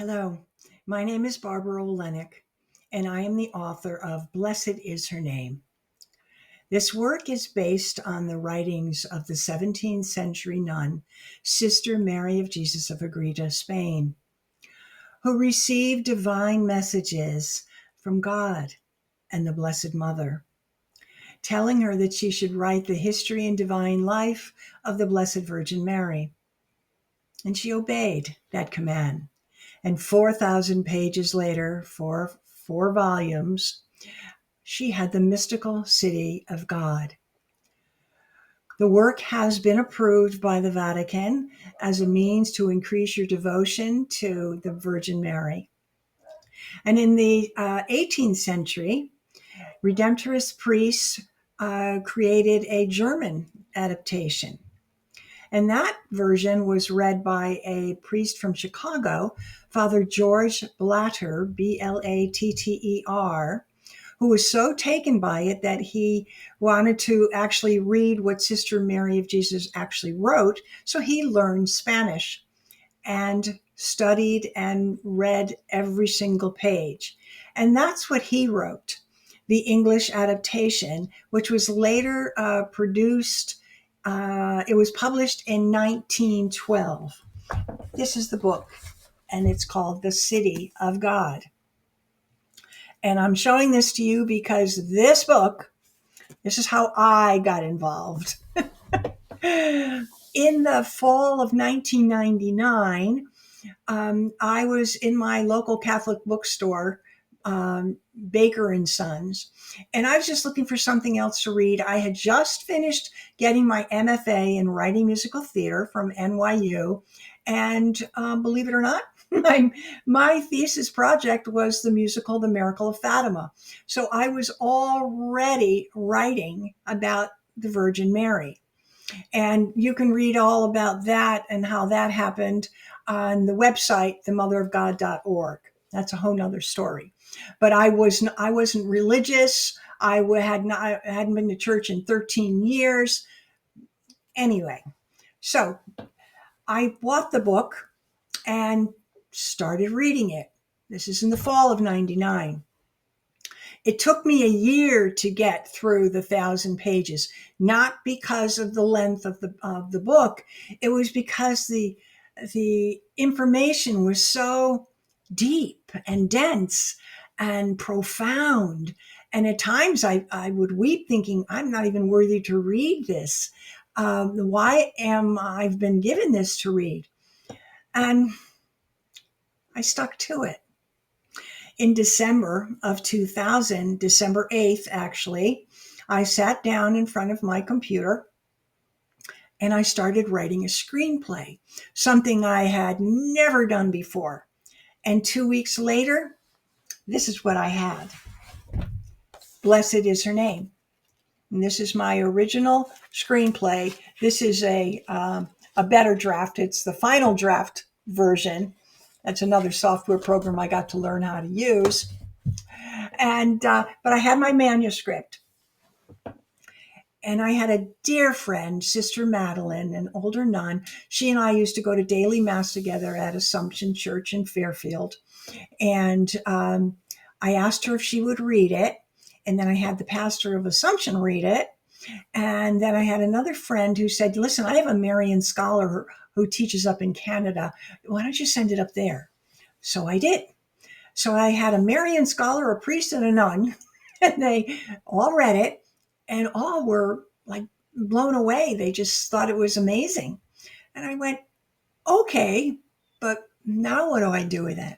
Hello, my name is Barbara Olenek, and I am the author of Blessed is Her Name. This work is based on the writings of the 17th century nun, Sister Mary of Jesus of Agreda, Spain, who received divine messages from God and the Blessed Mother, telling her that she should write the history and divine life of the Blessed Virgin Mary. And she obeyed that command. And 4,000 pages later, four volumes, she had the mystical city of God. The work has been approved by the Vatican as a means to increase your devotion to the Virgin Mary. And in the 18th century, Redemptorist priests created a German adaptation. And that version was read by a priest from Chicago, Father George Blatter, Blatter, who was so taken by it that he wanted to actually read what Sister Mary of Jesus actually wrote. So he learned Spanish and studied and read every single page. And that's what he wrote, the English adaptation, which was later produced. It was published in 1912. This is the book, and it's called The City of God. And I'm showing this to you because this book, this is how I got involved. In the fall of 1999, I was in my local Catholic bookstore, Baker and Sons, and I was just looking for something else to read. I had just finished getting my MFA in writing musical theater from NYU, and believe it or not, my thesis project was the musical The Miracle of Fatima. So I was already writing about the Virgin Mary. And you can read all about that and how that happened on the website, themotherofgod.org. That's a whole nother story. But I wasn't religious. I hadn't been to church in 13 years. Anyway, so I bought the book and started reading it. This is in the fall of 99. It took me a year to get through the 1,000 pages, not because of the length of the book. It was because the information was so deep and dense and profound. And at times I would weep thinking, I'm not even worthy to read this. Why am I've been given this to read? And I stuck to it. In December of 2000, December 8th, actually, I sat down in front of my computer and I started writing a screenplay, something I had never done before. And 2 weeks later, this is what I had. Blessed is Her Name. And this is my original screenplay. This is a better draft. It's the final draft version. That's another software program I got to learn how to use. But I had my manuscript, and I had a dear friend, Sister Madeline, an older nun. She and I used to go to daily mass together at Assumption Church in Fairfield, and I asked her if she would read it, and then I had the pastor of Assumption read it, and then I had another friend who said, "Listen, I have a Marian scholar who teaches up in Canada. Why don't you send it up there?" So I did. So I had a Marian scholar, a priest, and a nun, and they all read it, and all were like blown away. They just thought it was amazing. And I went, okay, but now what do I do with it?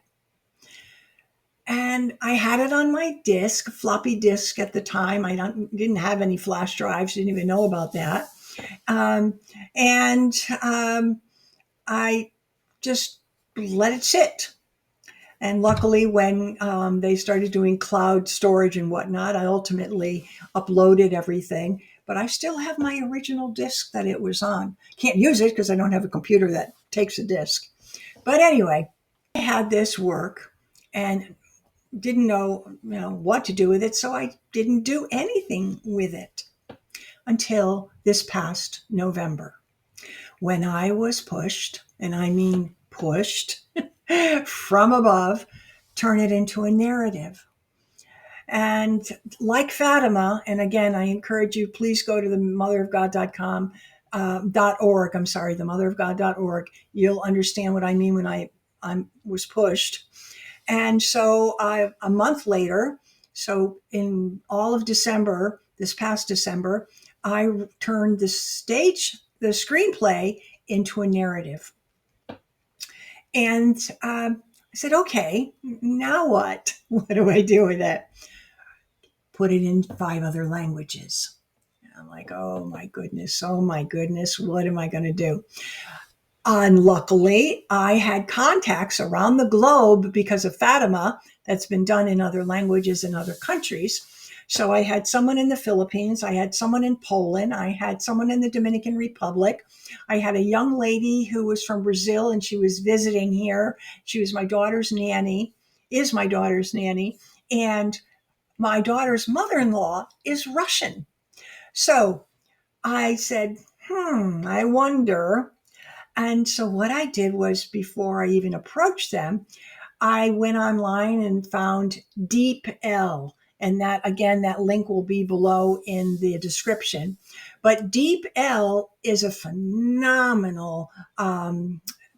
And I had it on my disk, floppy disk at the time. I didn't have any flash drives, didn't even know about that. And I just let it sit. And luckily, when they started doing cloud storage and whatnot, I ultimately uploaded everything. But I still have my original disc that it was on. Can't use it because I don't have a computer that takes a disc. But anyway, I had this work and didn't know, what to do with it, so I didn't do anything with it until this past November, when I was pushed, and I mean pushed, from above, turn it into a narrative. And like Fatima, and again, I encourage you, please go to the motherofgod.com, .org. I'm sorry, the motherofgod.org. You'll understand what I mean when I was pushed. And so a month later, so in all of December, this past December, I turned the screenplay into a narrative. And I said, okay, now what? What do I do with it? Put it in 5 other languages. I'm like, oh my goodness, what am I going to do? Unluckily, I had contacts around the globe because of Fatima that's been done in other languages in other countries. So I had someone in the Philippines, I had someone in Poland, I had someone in the Dominican Republic. I had a young lady who was from Brazil and she was visiting here. She was my daughter's nanny, is my daughter's nanny, and my daughter's mother-in-law is Russian. So I said, I wonder. And so what I did was, before I even approached them, I went online and found Deep L. And that, again, that link will be below in the description. But Deep L is a phenomenal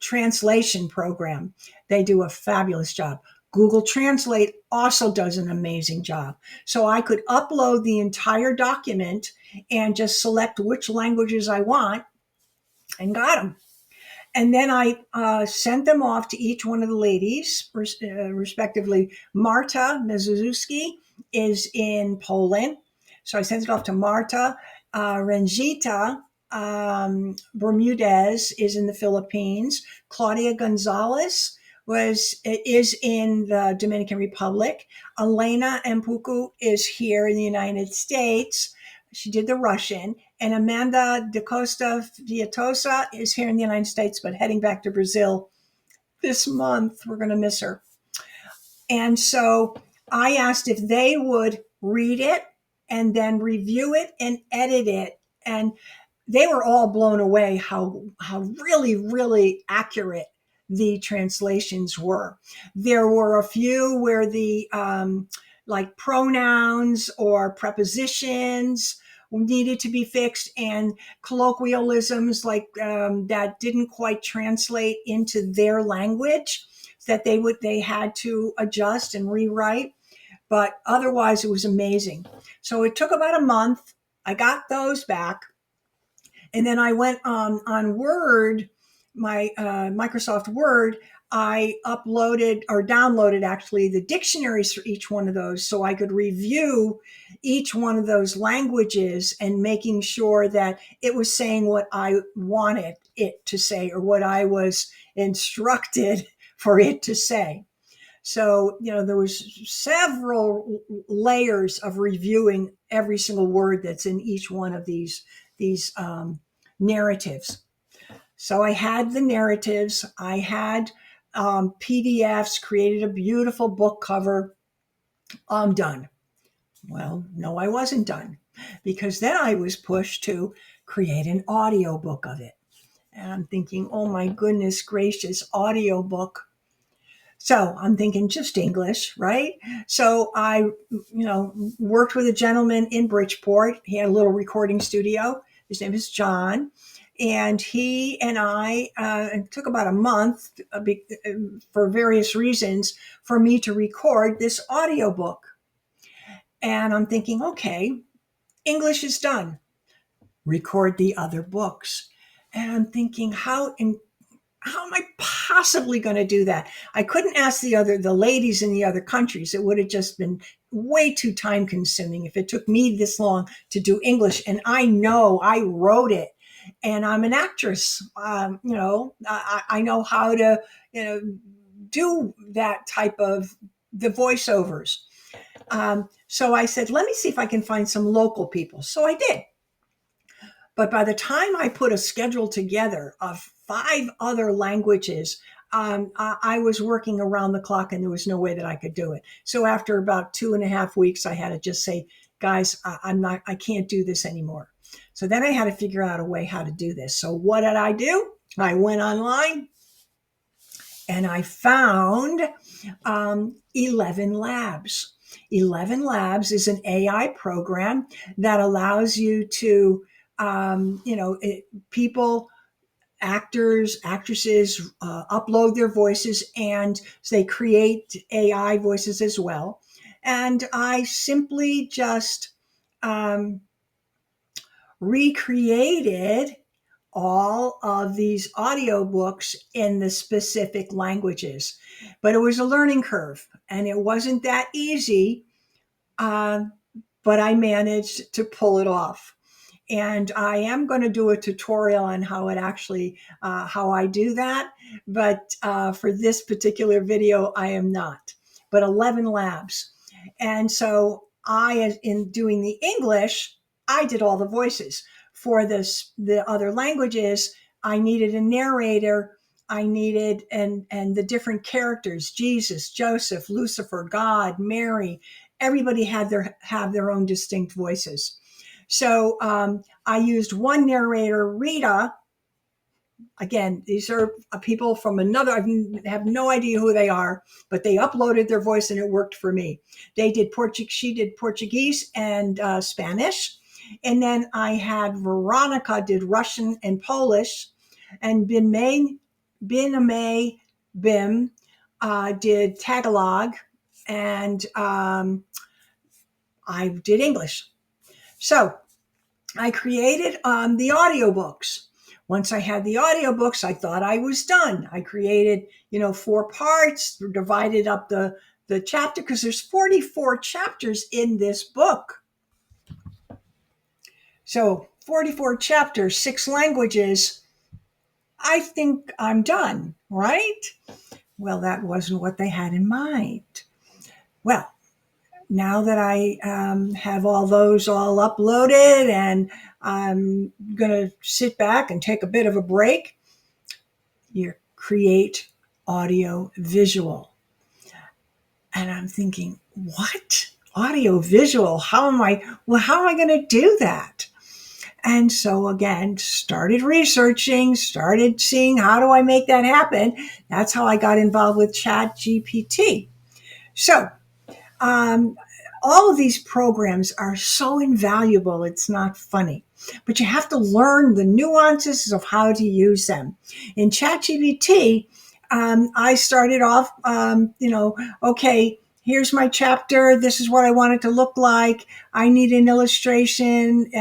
translation program. They do a fabulous job. Google Translate also does an amazing job. So I could upload the entire document and just select which languages I want and got them. And then I sent them off to each one of the ladies, respectively. Marta Mezuzewski is in Poland. So I sent it off to Marta. Renjita Bermudez is in the Philippines. Claudia Gonzalez is in the Dominican Republic. Elena Mpuku is here in the United States. She did the Russian. And Amanda Da Costa Vietosa is here in the United States, but heading back to Brazil this month. We're going to miss her. And so I asked if they would read it and then review it and edit it. And they were all blown away how really, really accurate the translations were. There were a few where the like pronouns or prepositions needed to be fixed, and colloquialisms like that didn't quite translate into their language that they had to adjust and rewrite. But otherwise, it was amazing. So it took about a month. I got those back. And then I went on Word, my Microsoft Word. I uploaded or downloaded actually the dictionaries for each one of those so I could review each one of those languages and making sure that it was saying what I wanted it to say or what I was instructed for it to say. So, there was several layers of reviewing every single word that's in each one of these narratives. So I had the narratives. I had PDFs, created a beautiful book cover. I'm done. Well, no, I wasn't done, because then I was pushed to create an audiobook of it. And I'm thinking, oh my goodness gracious, audiobook. So I'm thinking just English, right? So I, worked with a gentleman in Bridgeport. He had a little recording studio. His name is John. And he and I, it took about a month for various reasons for me to record this audiobook. And I'm thinking, okay, English is done. Record the other books. And I'm thinking, how am I possibly going to do that? I couldn't ask the ladies in the other countries. It would have just been way too time consuming if it took me this long to do English. And I know I wrote it, and I'm an actress. I know how to, do that type of the voiceovers. So I said, let me see if I can find some local people. So I did. But by the time I put a schedule together of 5 other languages, I was working around the clock and there was no way that I could do it. So after about 2.5 weeks, I had to just say, guys, I can't do this anymore. So then I had to figure out a way how to do this. So what did I do? I went online and I found 11 Labs. 11 Labs is an AI program that allows you to, people, actors, actresses upload their voices and they create AI voices as well. And I simply just um, recreated all of these audiobooks in the specific languages. But it was a learning curve and it wasn't that easy, uh, but I managed to pull it off. And I am going to do a tutorial on how it actually, how I do that. But for this particular video, I am not. But 11 Labs. And so in doing the English, I did all the voices. For the other languages, I needed a narrator. I needed and the different characters: Jesus, Joseph, Lucifer, God, Mary. Everybody have their own distinct voices. So I used one narrator, Rita. Again, these are people from another, I have no idea who they are, but they uploaded their voice and it worked for me. She did Portuguese and Spanish. And then I had Veronica did Russian and Polish, and Bin Bim did Tagalog, and I did English. So I created the audiobooks. Once I had the audiobooks, I thought I was done. I created, 4 parts, divided up the chapter, because there's 44 chapters in this book. So 44 chapters, 6 languages. I think I'm done, right? Well, that wasn't what they had in mind. Well, now that I have all those all uploaded and I'm going to sit back and take a bit of a break, you create audio visual. And I'm thinking, what? Audio visual? How am I going to do that? And so again, started researching, started seeing how do I make that happen. That's how I got involved with ChatGPT. So all of these programs are so invaluable, it's not funny. But you have to learn the nuances of how to use them. In ChatGPT, I started off, okay, here's my chapter. This is what I want it to look like. I need an illustration.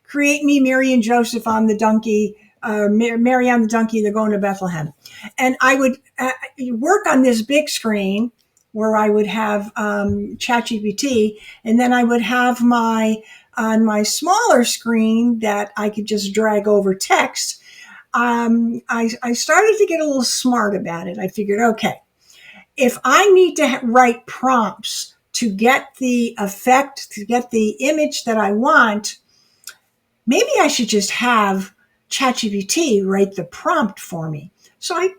Create me Mary and Joseph on the donkey. Mary on the donkey, they're going to Bethlehem. And I would work on this big screen where I would have ChatGPT, and then I would have on my smaller screen that I could just drag over text. I started to get a little smart about it. I figured, okay, if I need to write prompts to get the effect, to get the image that I want, maybe I should just have ChatGPT write the prompt for me. So I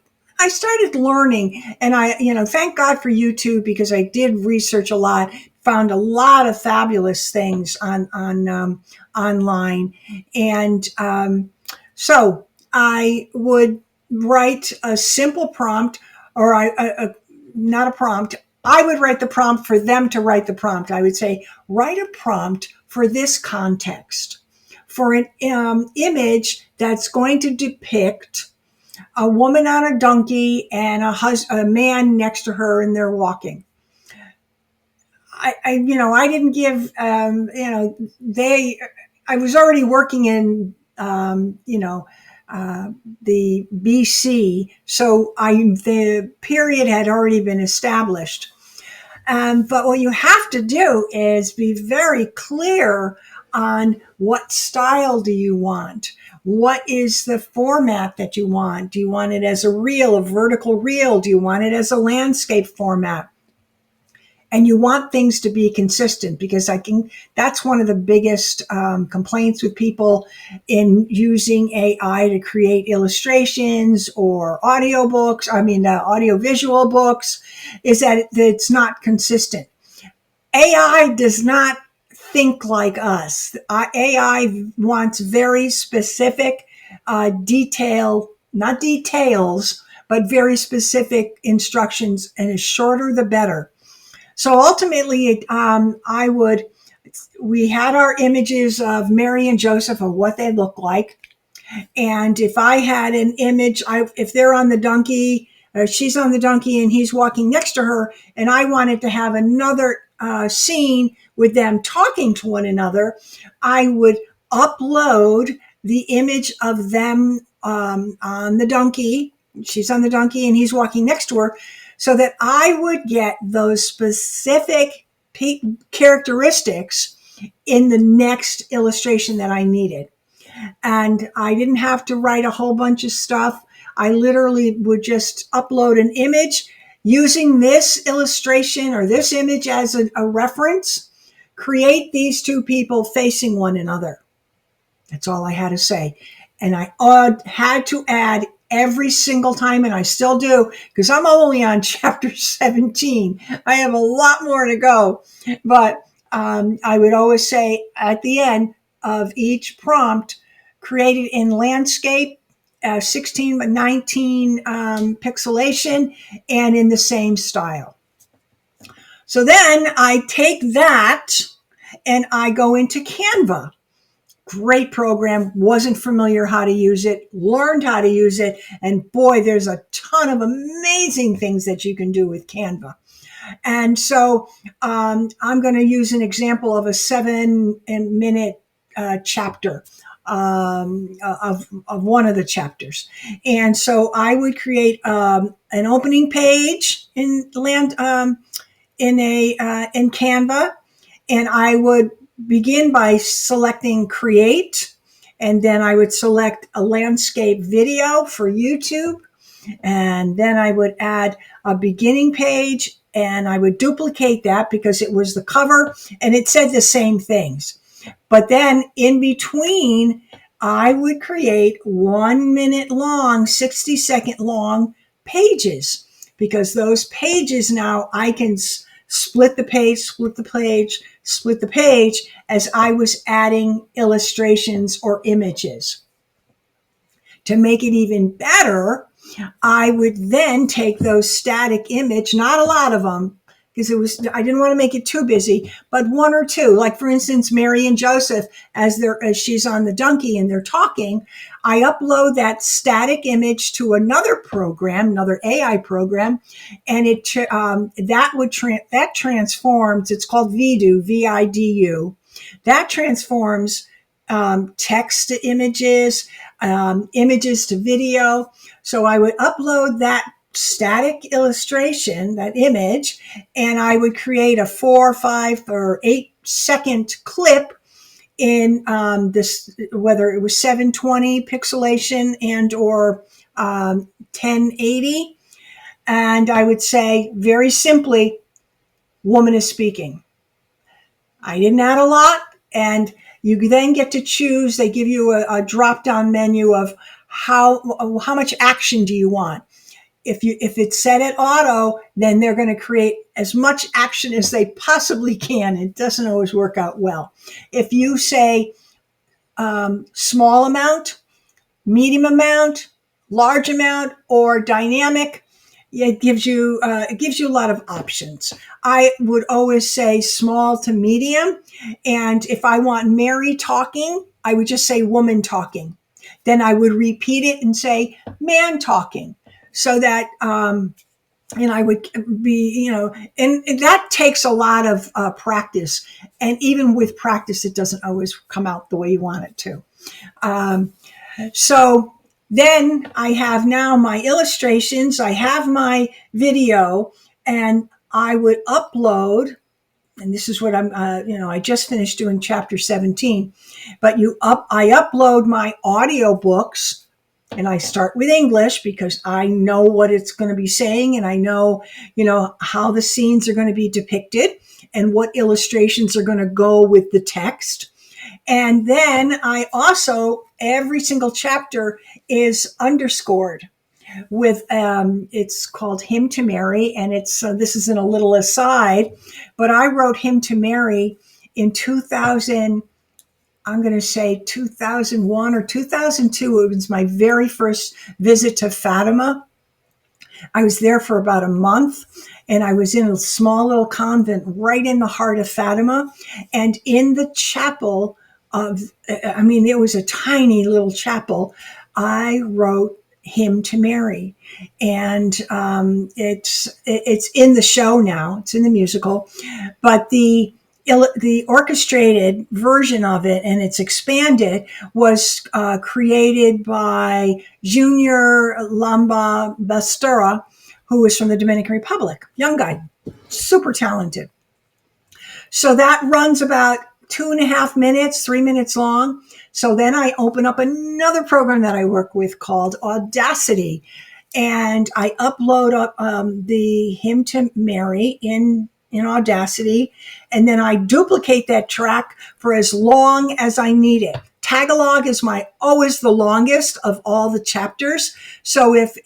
started learning, and thank God for YouTube, because I did research a lot, found a lot of fabulous things on online, and so I would write a simple prompt, or not a prompt. I would write the prompt for them to write the prompt. I would say, write a prompt for this context, for an image that's going to depict a woman on a donkey and a man next to her, and they're walking. I didn't give, I was already working in, the BC, so the period had already been established. But what you have to do is be very clear on what style do you want. What is the format that you want? Do you want it as a reel, a vertical reel? Do you want it as a landscape format? And you want things to be consistent, because that's one of the biggest complaints with people in using AI to create illustrations or audiovisual books, is that it's not consistent. AI does not think like us. AI wants very specific not details, but very specific instructions, and the shorter the better. So ultimately, we had our images of Mary and Joseph of what they look like. And if I had an image, if they're on the donkey, she's on the donkey and he's walking next to her, and I wanted to have another scene with them talking to one another, I would upload the image of them on the donkey. She's on the donkey and he's walking next to her, so that I would get those specific characteristics in the next illustration that I needed. And I didn't have to write a whole bunch of stuff. I literally would just upload an image using this illustration or this image as a reference, create these two people facing one another. That's all I had to say. And I had to add every single time, and I still do, because I'm only on chapter 17. I have a lot more to go. But I would always say at the end of each prompt, created in landscape, 16 by 19 pixelation, and in the same style. So then I take that and I go into Canva. Great program, wasn't familiar how to use it, learned how to use it, and boy, there's a ton of amazing things that you can do with Canva. And so I'm going to use an example of a 7-minute chapter of one of the chapters. And so I would create an opening page in Canva, and I would begin by selecting create, and then I would select a landscape video for YouTube, and then I would add a beginning page, and I would duplicate that because it was the cover and it said the same things. But then in between, I would create 1 minute long, 60-second long pages, because those pages now I can split the page as I was adding illustrations or images. To make it even better, I would then take those static image, not a lot of them, because I didn't want to make it too busy, but one or two, like for instance, Mary and Joseph, as she's on the donkey and they're talking, I upload that static image to another program, another AI program, and that transforms. It's called Vidu, VIDU. That transforms text to images, images to video. So I would upload that static illustration, that image, and I would create a 4, 5, or 8-second clip in this, whether it was 720 pixelation and or 1080. And I would say very simply, woman is speaking. I didn't add a lot, and you then get to choose. They give you a drop-down menu of how much action do you want. If it's set at auto, then they're going to create as much action as they possibly can. It doesn't always work out well. If you say small amount, medium amount, large amount, or dynamic, it gives you a lot of options. I would always say small to medium, and if I want Mary talking, I would just say woman talking. Then I would repeat it and say man talking, so that and I would be, and that takes a lot of practice. And even with practice, it doesn't always come out the way you want it to. So then I have now my illustrations, I have my video, and I would upload, and this is what I just finished doing chapter 17, but I upload my audiobooks, and I start with English because I know what it's going to be saying, and I know, how the scenes are going to be depicted and what illustrations are going to go with the text. And then I also, every single chapter is underscored with, it's called Hymn to Mary. And this is in a little aside, but I wrote Hymn to Mary in 2000, I'm going to say 2001 or 2002. It was my very first visit to Fatima. I was there for about a month, and I was in a small little convent right in the heart of Fatima. And in the chapel it was a tiny little chapel. I wrote Hymn to Mary, and it's in the show now. It's in the musical, but the orchestrated version of it, and it's expanded, was created by Junior Lamba Bastura, who was from the Dominican Republic. Young guy, super talented. So that runs about 2.5 minutes, 3 minutes long. So then I open up another program that I work with called Audacity, and I upload up the Hymn to Mary in Audacity, and then I duplicate that track for as long as I need it. Tagalog is always the longest of all the chapters. So if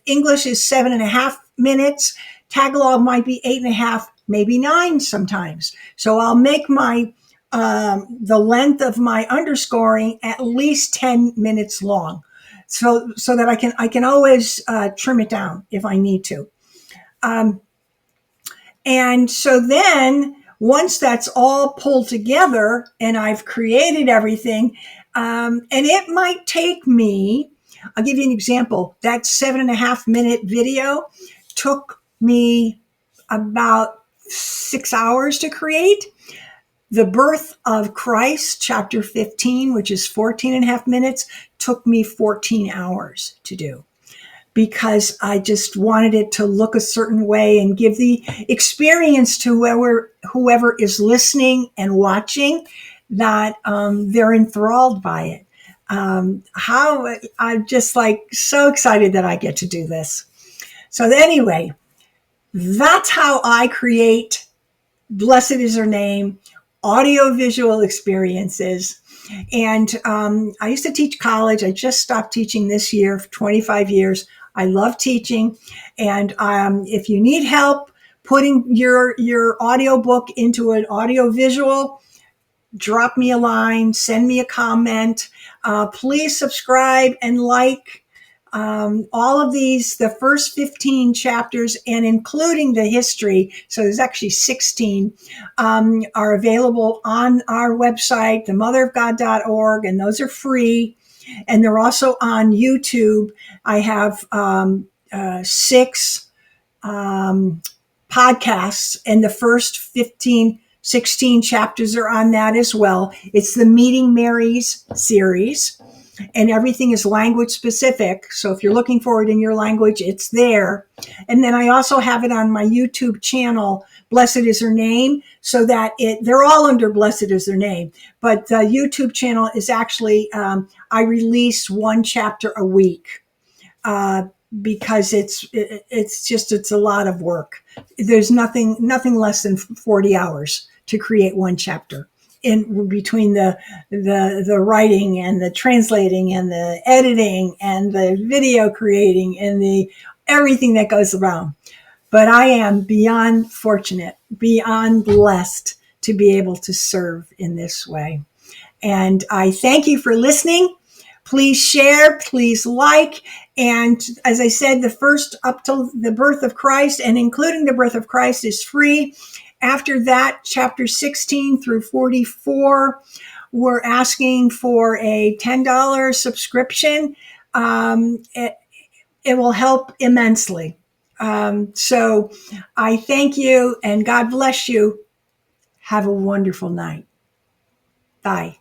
English is 7.5 minutes, Tagalog might be 8.5, maybe 9 sometimes. So I'll make my the length of my underscoring at least 10 minutes long, so that I can always trim it down if I need to. And so then once that's all pulled together and I've created everything, and it might take me, I'll give you an example. That 7.5 minute video took me about 6 hours to create. The Birth of Christ, chapter 15, which is 14.5 minutes, took me 14 hours to do, because I just wanted it to look a certain way and give the experience to whoever is listening and watching, that they're enthralled by it. How I'm just so excited that I get to do this. So anyway, that's how I create, blessed is her name, audiovisual experiences. And I used to teach college. I just stopped teaching this year for 25 years. I love teaching. And if you need help putting your audiobook into an audiovisual, drop me a line, send me a comment. Please subscribe and like. All of these, the first 15 chapters, and including the history, so there's actually 16, are available on our website, themotherofgod.org, and those are free. And they're also on YouTube. I have 6 podcasts, and the first 16 chapters are on that as well. It's the Meeting Marys series, and everything is language specific. So if you're looking for it in your language, it's there. And then I also have it on my YouTube channel, Blessed is Her Name, so that they're all under Blessed is Her Name. But the YouTube channel is actually, I release 1 chapter a week, because it's a lot of work. There's nothing less than 40 hours to create 1 chapter, in between the writing and the translating and the editing and the video creating and the everything that goes around. But I am beyond fortunate, beyond blessed to be able to serve in this way. And I thank you for listening. Please share, please like. And as I said, the first up till the birth of Christ, and including the birth of Christ, is free. After that, chapter 16 through 44, we're asking for a $10 subscription. It will help immensely. So I thank you, and God bless you. Have a wonderful night. Bye.